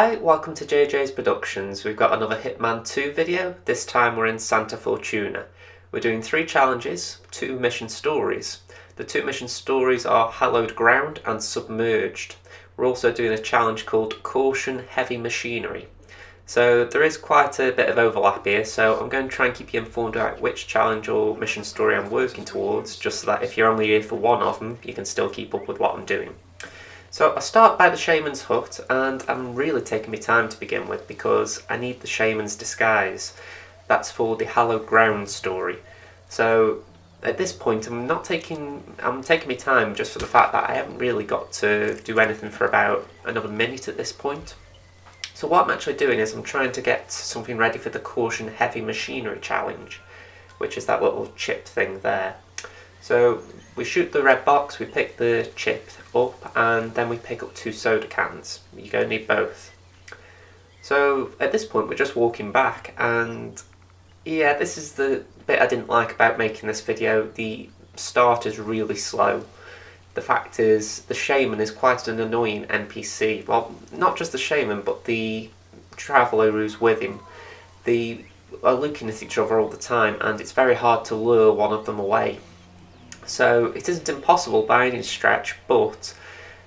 Hi, welcome to JJ's Productions. We've got another Hitman 2 video. This time we're in Santa Fortuna. We're doing 3 challenges, 2 mission stories. The 2 mission stories are Hallowed Ground and Submerged. We're also doing a challenge called Caution Heavy Machinery. So there is quite a bit of overlap here, so I'm going to try and keep you informed about which challenge or mission story I'm working towards, just so that if you're only here for one of them, you can still keep up with what I'm doing. So I start by the shaman's hut, and I'm really taking my time to begin with because I need the shaman's disguise. That's for the Hallowed Ground story. So at this point I'm taking my time just for the fact that I haven't really got to do anything for about another minute at this point. So what I'm actually doing is I'm trying to get something ready for the Caution Heavy Machinery challenge, which is that little chip thing there. So we shoot the red box, we pick the chip up, and then we pick up 2 soda cans. You're going to need both. So at this point we're just walking back, and yeah, this is the bit I didn't like about making this video. The start is really slow. The fact is, the shaman is quite an annoying NPC. Well, not just the shaman, but the traveller who's with him. They are looking at each other all the time, and it's very hard to lure one of them away. So it isn't impossible by any stretch, but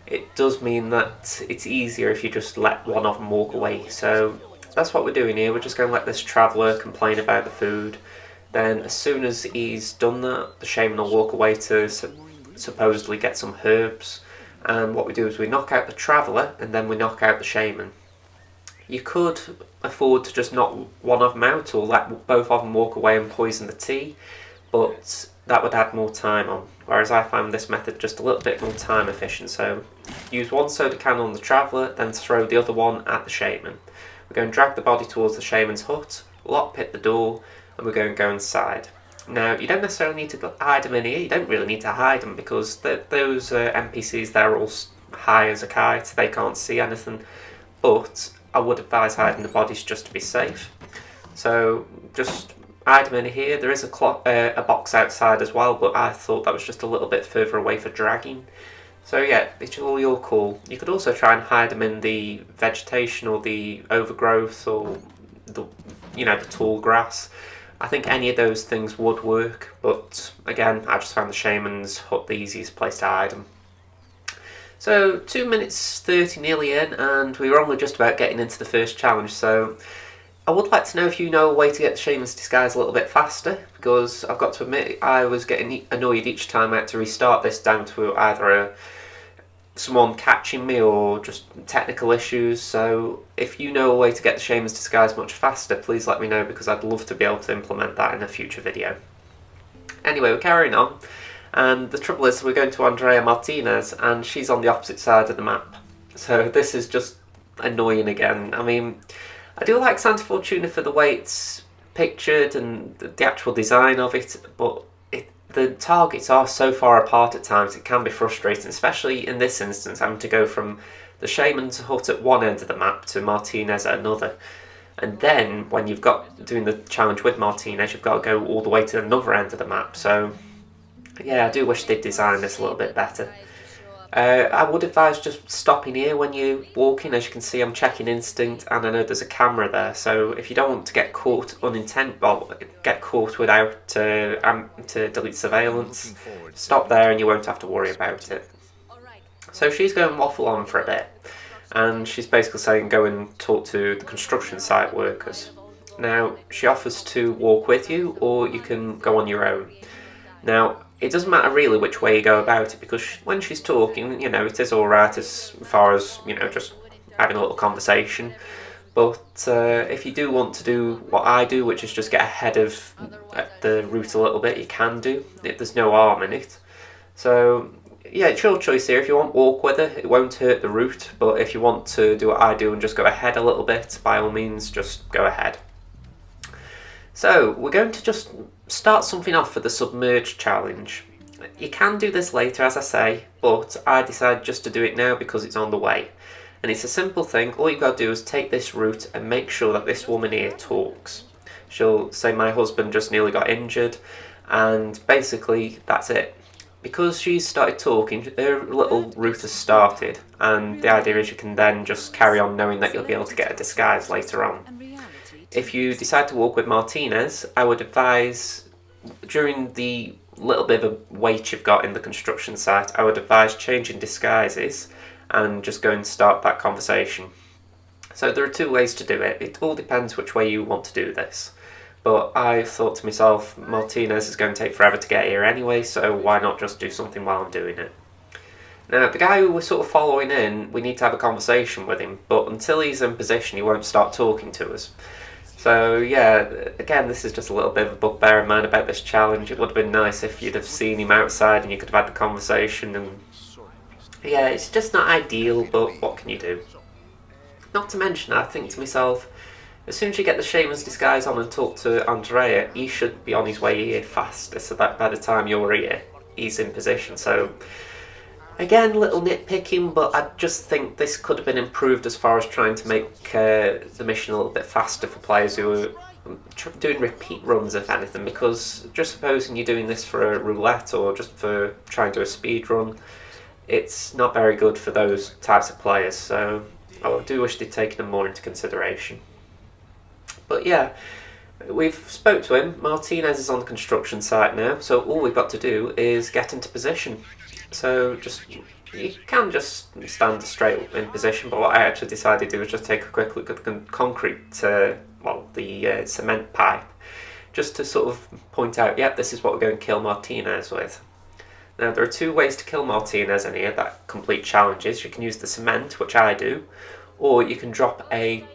it does mean that it's easier if you just let one of them walk away. So that's what we're doing here. We're just going to let this traveller complain about the food. Then as soon as he's done that, the shaman will walk away to supposedly get some herbs. And what we do is we knock out the traveller, and then we knock out the shaman. You could afford to just knock one of them out, or let both of them walk away and poison the tea, but that would add more time on, whereas I find this method just a little bit more time efficient. So use 1 soda can on the traveller, then throw the other one at the shaman. We're going to drag the body towards the shaman's hut, lockpick the door, and we're going to go inside. Now, you don't necessarily need to hide them in here. You don't really need to hide them because those NPCs, they're all high as a kite. They can't see anything, but I would advise hiding the bodies just to be safe. So just hide them in here. There is a box outside as well, but I thought that was just a little bit further away for dragging. So yeah, it's all your call. You could also try and hide them in the vegetation or the overgrowth or the tall grass. I think any of those things would work, but again, I just found the shaman's hut the easiest place to hide them. So 2 minutes 30 nearly in, and we were only just about getting into the first challenge, so I would like to know if you know a way to get the shaman's disguise a little bit faster, because I've got to admit I was getting annoyed each time I had to restart this down to either someone catching me or just technical issues. So if you know a way to get the shaman's disguise much faster, please let me know, because I'd love to be able to implement that in a future video. Anyway, we're carrying on, and the trouble is we're going to Andrea Martinez, and she's on the opposite side of the map. So this is just annoying again. I mean, I do like Santa Fortuna for the way it's pictured and the actual design of it, but the targets are so far apart at times it can be frustrating, especially in this instance, having to go from the shaman's hut at one end of the map to Martinez at another. And then when you've got doing the challenge with Martinez, you've got to go all the way to another end of the map. So yeah, I do wish they'd designed this a little bit better. I would advise just stopping here when you're walking. As you can see, I'm checking instinct, and I know there's a camera there, so if you don't want to get caught get caught without to delete surveillance, stop there and you won't have to worry about it. So she's going waffle on for a bit, and she's basically saying go and talk to the construction site workers. Now, she offers to walk with you, or you can go on your own. Now, it doesn't matter really which way you go about it, because when she's talking, it is alright as far as, just having a little conversation. But if you do want to do what I do, which is just get ahead of the route a little bit, you can do. There's no harm in it. So yeah, it's your choice here. If you want, walk with her. It won't hurt the route. But if you want to do what I do and just go ahead a little bit, by all means, just go ahead. So we're going to just start something off for the Submerged challenge. You can do this later, as I say, but I decided just to do it now because it's on the way. And it's a simple thing. All you've got to do is take this route and make sure that this woman here talks. She'll say, my husband just nearly got injured, and basically that's it. because she's started talking, her little route has started, and the idea is you can then just carry on knowing that you'll be able to get a disguise later on. If you decide to walk with Martinez, I would advise, during the little bit of a wait you've got in the construction site, I would advise changing disguises and just go and start that conversation. So there are two ways to do it. It all depends which way you want to do this. But I thought to myself, Martinez is going to take forever to get here anyway, so why not just do something while I'm doing it? Now, the guy who we're sort of following in, we need to have a conversation with him, but until he's in position, he won't start talking to us. So yeah, again, this is just a little bit of a bugbear of mine about this challenge. It would have been nice if you'd have seen him outside and you could have had the conversation, and yeah, it's just not ideal, but what can you do? Not to mention, I think to myself, as soon as you get the shaman's disguise on and talk to Andrea, he should be on his way here faster, so that by the time you're here, he's in position. So again, little nitpicking, but I just think this could have been improved as far as trying to make the mission a little bit faster for players who are doing repeat runs, if anything, because just supposing you're doing this for a roulette or just for trying to do a speed run, it's not very good for those types of players, so I do wish they'd taken them more into consideration. But yeah, we've spoke to him. Martinez is on the construction site now, so all we've got to do is get into position. So you can just stand straight in position, but what I actually decided to do was just take a quick look at the concrete, the cement pipe, just to sort of point out, yep, this is what we're going to kill Martinez with. Now, there are two ways to kill Martinez in here that complete challenges. You can use the cement, which I do, or you can drop a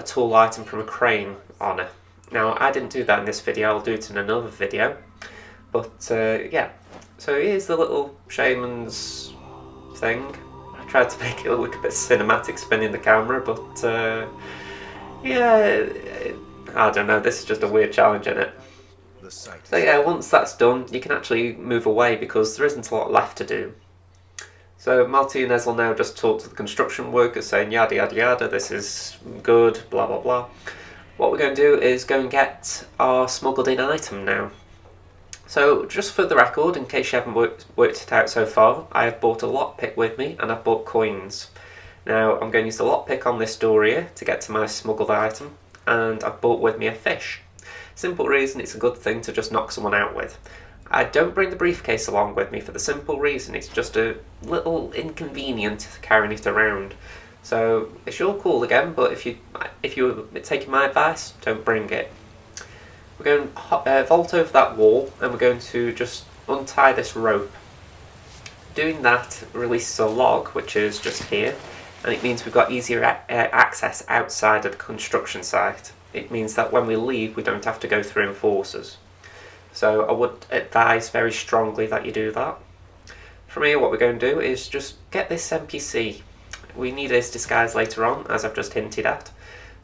tall item from a crane on her. Now, I didn't do that in this video, I'll do it in another video. But yeah, so here's the little shaman's thing. I tried to make it look a bit cinematic, spinning the camera, but yeah, I don't know, this is just a weird challenge, isn't it? So yeah, once that's done, you can actually move away because there isn't a lot left to do. So Martinez will now just talk to the construction workers saying yada yada yada, this is good, blah blah blah. What we're going to do is go and get our smuggled in item now. So just for the record, in case you haven't worked it out so far, I have bought a lockpick with me and I've bought coins. Now I'm going to use the lockpick on this door here to get to my smuggled item, and I've bought with me a fish. Simple reason, it's a good thing to just knock someone out with. I don't bring the briefcase along with me for the simple reason it's just a little inconvenient carrying it around. So it's your call again, but if you're taking my advice, don't bring it. We're going to vault over that wall and we're going to just untie this rope. Doing that releases a log, which is just here, and it means we've got easier access outside of the construction site. It means that when we leave, we don't have to go through enforcers. So I would advise very strongly that you do that. From here, what we're going to do is just get this NPC. We need his disguise later on, as I've just hinted at.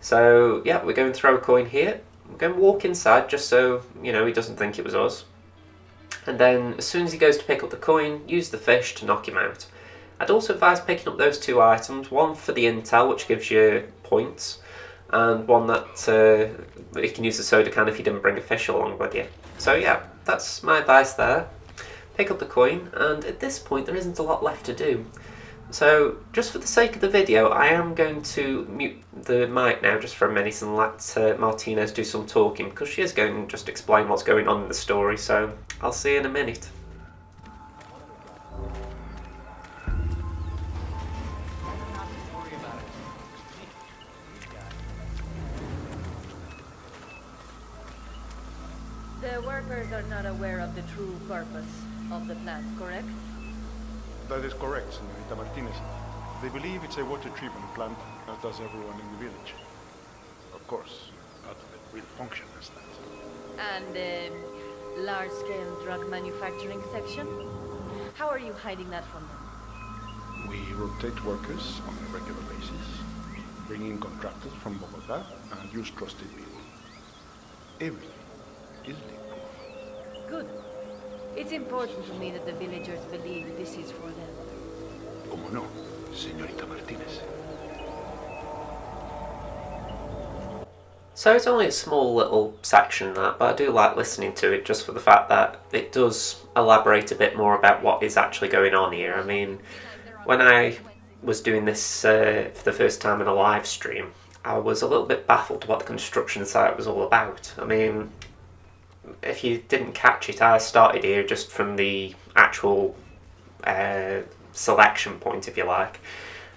So yeah, we're going to throw a coin here. We're going to walk inside just so, you know, he doesn't think it was us. And then as soon as he goes to pick up the coin, use the fish to knock him out. I'd also advise picking up those two items, one for the intel, which gives you points, and one that you can use the soda can if you didn't bring a fish along with you. So yeah, that's my advice there. Pick up the coin, and at this point there isn't a lot left to do. So just for the sake of the video, I am going to mute the mic now just for a minute and let Martinez do some talking, because she is going to just explain what's going on in the story, so I'll see you in a minute. The workers are not aware of the true purpose of the plant, correct? That is correct, Señorita Martinez. They believe it's a water treatment plant, as does everyone in the village. Of course, none of it will function as that. And the large-scale drug manufacturing section? How are you hiding that from them? We rotate workers on a regular basis, bring in contractors from Bogota, and use trusted people. Everything is legal. Good. It's important to me that the villagers believe this is for them. Como no, Señorita Martinez. So it's only a small little section that, but I do like listening to it just for the fact that it does elaborate a bit more about what is actually going on here. I mean, when I was doing this for the first time in a live stream, I was a little bit baffled what the construction site was all about. I mean, if you didn't catch it, I started here just from the actual selection point, if you like.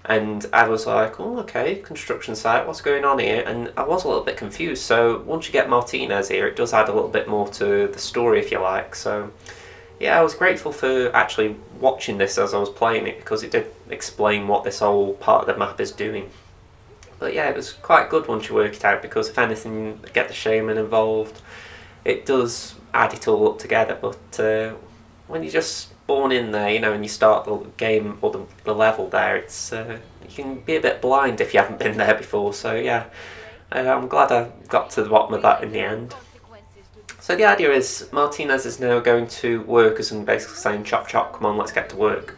And I was like, oh, okay, construction site, what's going on here? And I was a little bit confused. So once you get Martinez here, it does add a little bit more to the story, if you like. So yeah, I was grateful for actually watching this as I was playing it, because it did explain what this whole part of the map is doing. But yeah, it was quite good once you work it out, because if anything, get the shaman involved, it does add it all up together. But when you just spawn in there, you know, and you start the game or the level there, it's you can be a bit blind if you haven't been there before. So yeah, I'm glad I got to the bottom of that in the end. So the idea is Martinez is now going to workers and basically saying, chop chop, come on, let's get to work.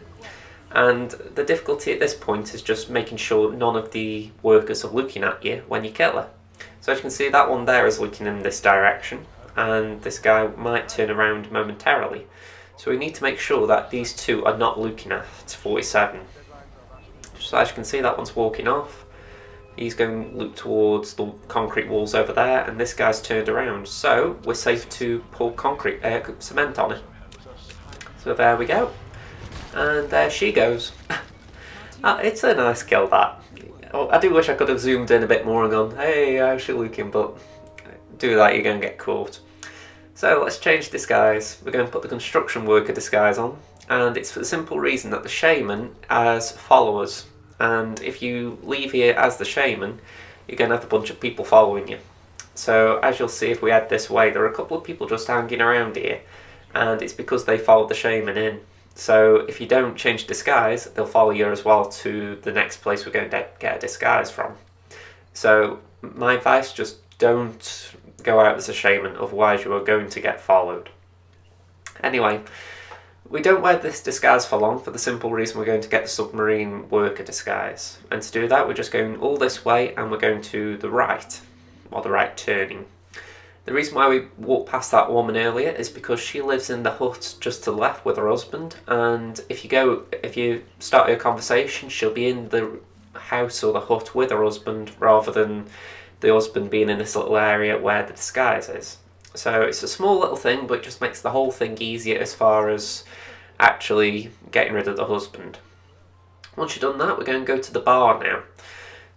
And the difficulty at this point is just making sure none of the workers are looking at you when you kill her. So as you can see, that one there is looking in this direction, and this guy might turn around momentarily. So we need to make sure that these two are not looking at 47. So as you can see, that one's walking off. He's going to look towards the concrete walls over there, and this guy's turned around. So we're safe to pour cement on it. So there we go. And there she goes. It's a nice kill, that. I do wish I could have zoomed in a bit more and gone, hey, how's she looking? But do that, you're going to get caught. So let's change disguise. We're going to put the construction worker disguise on, and it's for the simple reason that the shaman has followers, and if you leave here as the shaman, you're going to have a bunch of people following you. So as you'll see, if we head this way, there are a couple of people just hanging around here, and it's because they followed the shaman in. So if you don't change disguise, they'll follow you as well to the next place we're going to get a disguise from. So my advice, just don't go out as a shaman, otherwise you are going to get followed. Anyway, we don't wear this disguise for long for the simple reason we're going to get the submarine worker disguise. And to do that, we're just going all this way, and we're going to the right, or the right turning. The reason why we walked past that woman earlier is because she lives in the hut just to the left with her husband, and if you start her conversation, she'll be in the house or the hut with her husband, rather than the husband being in this little area where the disguise is. So it's a small little thing, but it just makes the whole thing easier as far as actually getting rid of the husband. Once you've done that, we're going to go to the bar now.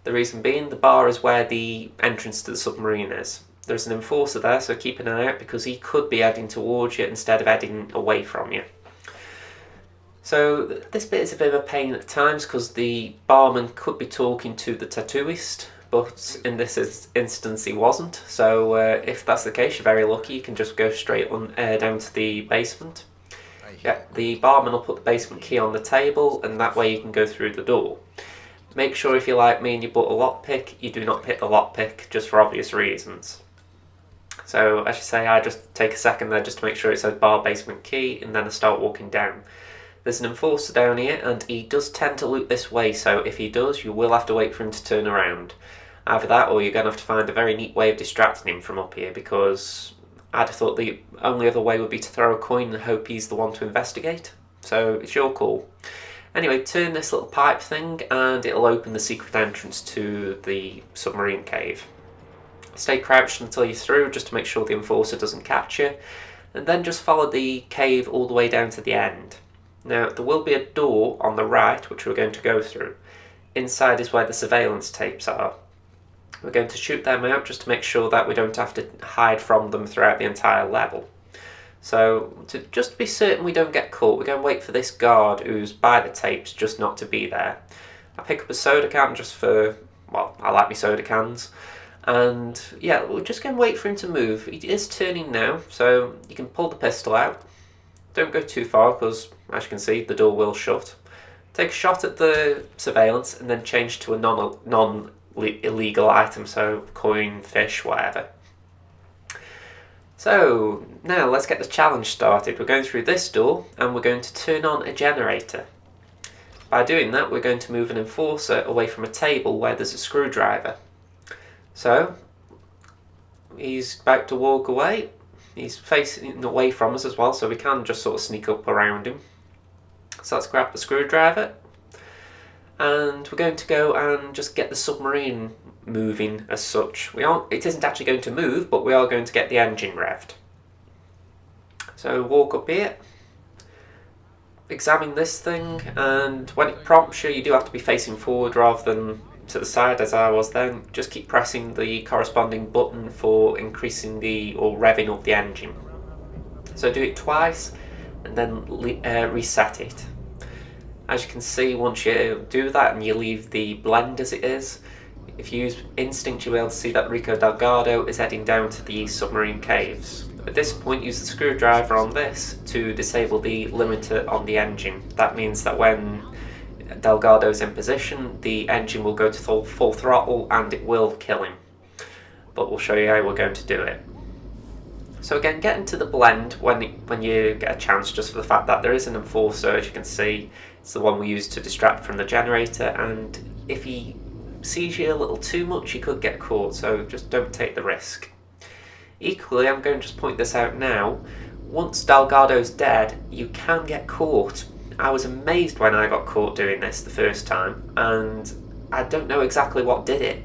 The reason being, the bar is where the entrance to the submarine is. There's an enforcer there, so keep an eye out, because he could be heading towards you instead of heading away from you. So this bit is a bit of a pain at times, because the barman could be talking to the tattooist, but in this instance he wasn't. So if that's the case, you're very lucky. You can just go straight on down to the basement. Yeah, the barman will put the basement key on the table, and that way you can go through the door. Make sure, if you're like me and you bought a lockpick, you do not pick the lockpick, just for obvious reasons. So as you say, I just take a second there just to make sure it says bar basement key, and then I start walking down. There's an enforcer down here, and he does tend to loop this way, so if he does, you will have to wait for him to turn around. Either that, or you're going to have to find a very neat way of distracting him from up here, because I'd have thought the only other way would be to throw a coin and hope he's the one to investigate. So it's your call. Anyway, turn this little pipe thing, and it'll open the secret entrance to the submarine cave. Stay crouched until you're through, just to make sure the enforcer doesn't catch you, and then just follow the cave all the way down to the end. Now, there will be a door on the right, which we're going to go through. Inside is where the surveillance tapes are. We're going to shoot them out just to make sure that we don't have to hide from them throughout the entire level. So, to just be certain we don't get caught, we're going to wait for this guard who's by the tapes just not to be there. I pick up a soda can just for, well, I like my soda cans. And yeah, we're just going to wait for him to move. He is turning now, so you can pull the pistol out. Don't go too far, because as you can see, the door will shut. Take a shot at the surveillance, and then change to a non-illegal item, so coin, fish, whatever. So now let's get the challenge started. We're going through this door, and we're going to turn on a generator. By doing that, we're going to move an enforcer away from a table where there's a screwdriver. So he's about to walk away. He's facing away from us as well, so we can just sort of sneak up around him. So let's grab the screwdriver, and we're going to go and just get the submarine moving as such. It isn't actually going to move, but we are going to get the engine revved. So walk up here, examine this thing, and when it prompts you, you do have to be facing forward rather than to the side as I was then. Just keep pressing the corresponding button for increasing or revving up the engine. So do it twice and then reset it. As you can see, once you do that and you leave the blend as it is, if you use instinct you will be able to see that Rico Delgado is heading down to the submarine caves. At this point, use the screwdriver on this to disable the limiter on the engine. That means that when Delgado's in position, the engine will go to full throttle and it will kill him. But we'll show you how we're going to do it. So again, get into the blend when you get a chance, just for the fact that there is an enforcer, as you can see. It's the one we use to distract from the generator, and if he sees you a little too much, you could get caught, so just don't take the risk. Equally, I'm going to just point this out now, once Delgado's dead, you can get caught. I was amazed when I got caught doing this the first time, and I don't know exactly what did it.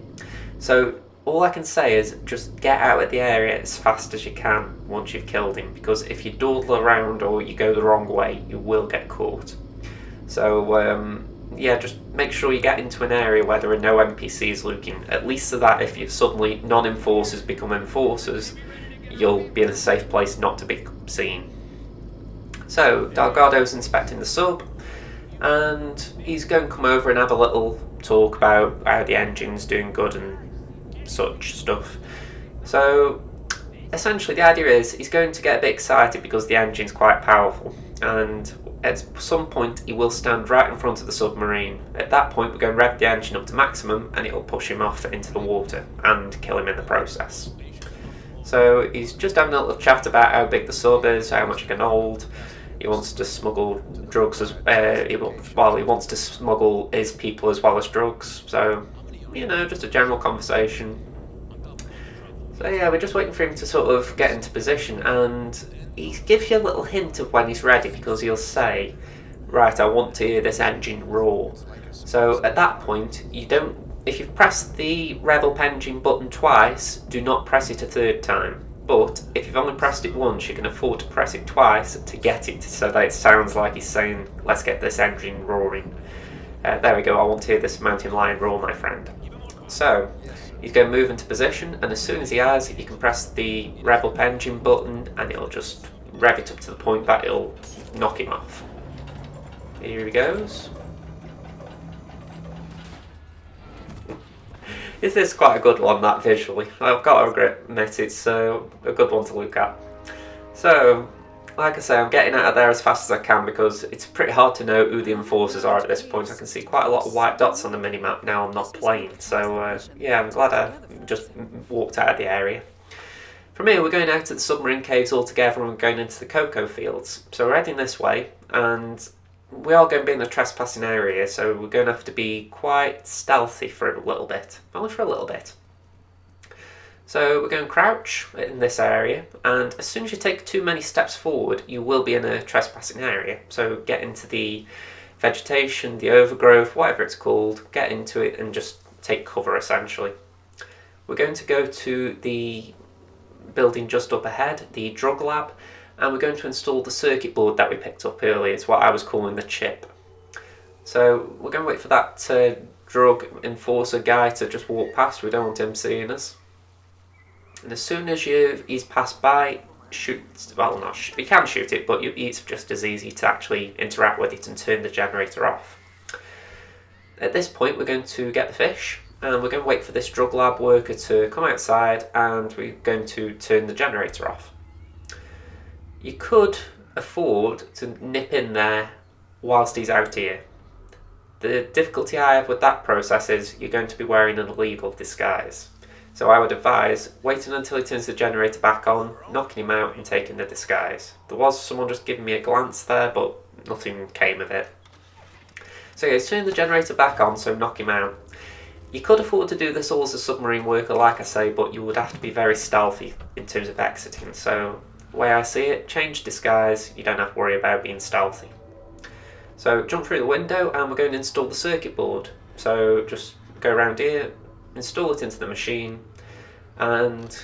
So all I can say is just get out of the area as fast as you can once you've killed him, because if you dawdle around or you go the wrong way, you will get caught. So yeah, just make sure you get into an area where there are no NPCs looking, at least so that if you suddenly non-enforcers become enforcers, you'll be in a safe place not to be seen. So Delgado's inspecting the sub, and he's going to come over and have a little talk about how the engine's doing good and such stuff. So essentially the idea is he's going to get a bit excited because the engine's quite powerful, and at some point he will stand right in front of the submarine. At that point we're going to rev the engine up to maximum and it'll push him off into the water and kill him in the process. So he's just having a little chat about how big the sub is, how much it can hold. He wants to smuggle drugs he wants to smuggle his people as well as drugs. So, you know, just a general conversation. So yeah, we're just waiting for him to sort of get into position, and he gives you a little hint of when he's ready, because he'll say, right, I want to hear this engine roar. So at that point, if you've pressed the rev up engine button twice, do not press it a third time. But if you've only pressed it once, you can afford to press it twice to get it, so that it sounds like he's saying, let's get this engine roaring. There we go, I want to hear this mountain lion roar, my friend. So he's going to move into position, and as soon as he has, you can press the rev up engine button and it'll just rev it up to the point that it'll knock him off. Here he goes. This is quite a good one, that visually. I've got to admit, it's a good one to look at. So, like I say, I'm getting out of there as fast as I can because it's pretty hard to know who the enforcers are at this point. I can see quite a lot of white dots on the minimap now I'm not playing. So, yeah, I'm glad I just walked out of the area. From here, we're going out to the submarine caves altogether, and we're going into the cocoa fields. So we're heading this way, and we are going to be in a trespassing area, so we're going to have to be quite stealthy for a little bit. Only for a little bit. So we're going to crouch in this area, and as soon as you take too many steps forward, you will be in a trespassing area. So get into the vegetation, the overgrowth, whatever it's called, get into it and just take cover, essentially. We're going to go to the building just up ahead, the drug lab, and we're going to install the circuit board that we picked up earlier. It's what I was calling the chip. So we're going to wait for that drug enforcer guy to just walk past. We don't want him seeing us. And as soon as he's passed by, shoot. Well, you can shoot it, but it's just as easy to actually interact with it and turn the generator off. At this point, we're going to get the fish, and we're going to wait for this drug lab worker to come outside, and we're going to turn the generator off. You could afford to nip in there whilst he's out here. The difficulty I have with that process is you're going to be wearing an illegal disguise. So I would advise waiting until he turns the generator back on, knocking him out and taking the disguise. There was someone just giving me a glance there, but nothing came of it. So yeah, he's turning the generator back on, so knock him out. You could afford to do this all as a submarine worker, like I say, but you would have to be very stealthy in terms of exiting. So, the way I see it, change disguise, you don't have to worry about being stealthy. So, jump through the window and we're going to install the circuit board. So, just go around here, install it into the machine, and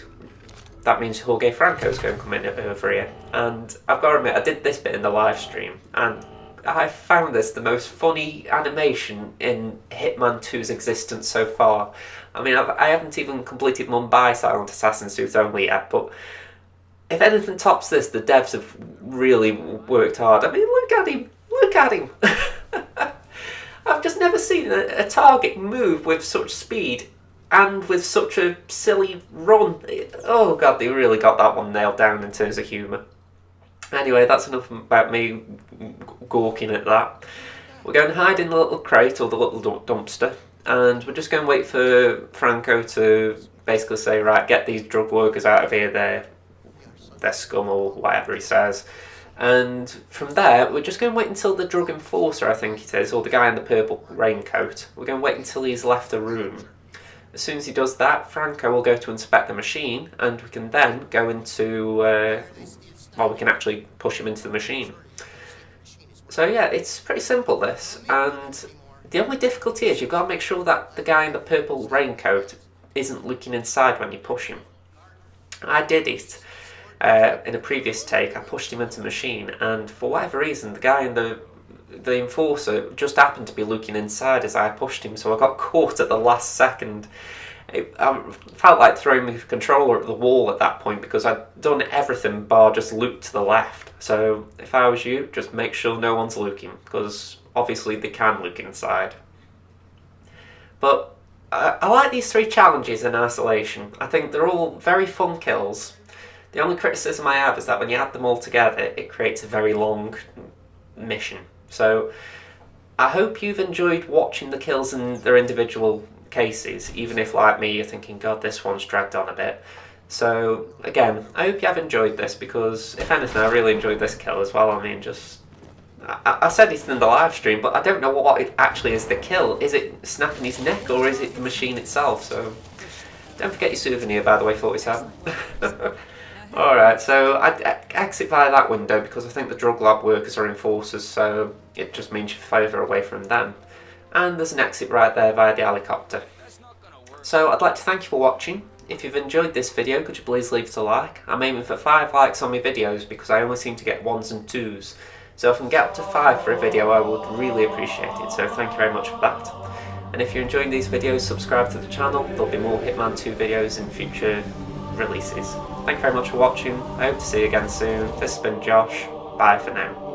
that means Jorge Franco is going to come in over here. And I've got to admit, I did this bit in the live stream, and I found this the most funny animation in Hitman 2's existence so far. I mean, I haven't even completed Mumbai Silent Assassin Suits Only yet, but if anything tops this, the devs have really worked hard. I mean, look at him! Look at him! I've just never seen a target move with such speed and with such a silly run. Oh god, they really got that one nailed down in terms of humour. Anyway, that's enough about me gawking at that. We're going to hide in the little crate or the little dumpster, and we're just going to wait for Franco to basically say, right, get these drug workers out of here, they're scum or whatever he says. And from there, we're just going to wait until the drug enforcer, I think it is, or the guy in the purple raincoat, we're going to wait until he's left the room. As soon as he does that, Franco will go to inspect the machine, and we can then go into... we can actually push him into the machine. So yeah, it's pretty simple this, and the only difficulty is you've got to make sure that the guy in the purple raincoat isn't looking inside when you push him. I did it in a previous take. I pushed him into the machine, and for whatever reason the guy in the enforcer just happened to be looking inside as I pushed him, so I got caught at the last second. I felt like throwing my controller at the wall at that point because I'd done everything bar just look to the left. So if I was you, just make sure no one's looking, because obviously they can look inside. But I like these 3 challenges in isolation. I think they're all very fun kills. The only criticism I have is that when you add them all together, it creates a very long mission. So I hope you've enjoyed watching the kills in their individual cases, even if, like me, you're thinking, God, this one's dragged on a bit. So, again, I hope you have enjoyed this, because, if anything, I really enjoyed this kill as well. I mean, just... I said it in the live stream, but I don't know what it actually is the kill. Is it snapping his neck, or is it the machine itself? So, don't forget your souvenir, by the way, 47. Alright, so I exit via that window, because I think the drug lab workers are enforcers, so it just means you're further away from them. And there's an exit right there via the helicopter. So I'd like to thank you for watching. If you've enjoyed this video, could you please leave it a like? I'm aiming for 5 likes on my videos because I only seem to get 1s and 2s. So if I can get up to 5 for a video, I would really appreciate it. So thank you very much for that. And if you're enjoying these videos, subscribe to the channel. There'll be more Hitman 2 videos in future releases. Thank you very much for watching. I hope to see you again soon. This has been Josh. Bye for now.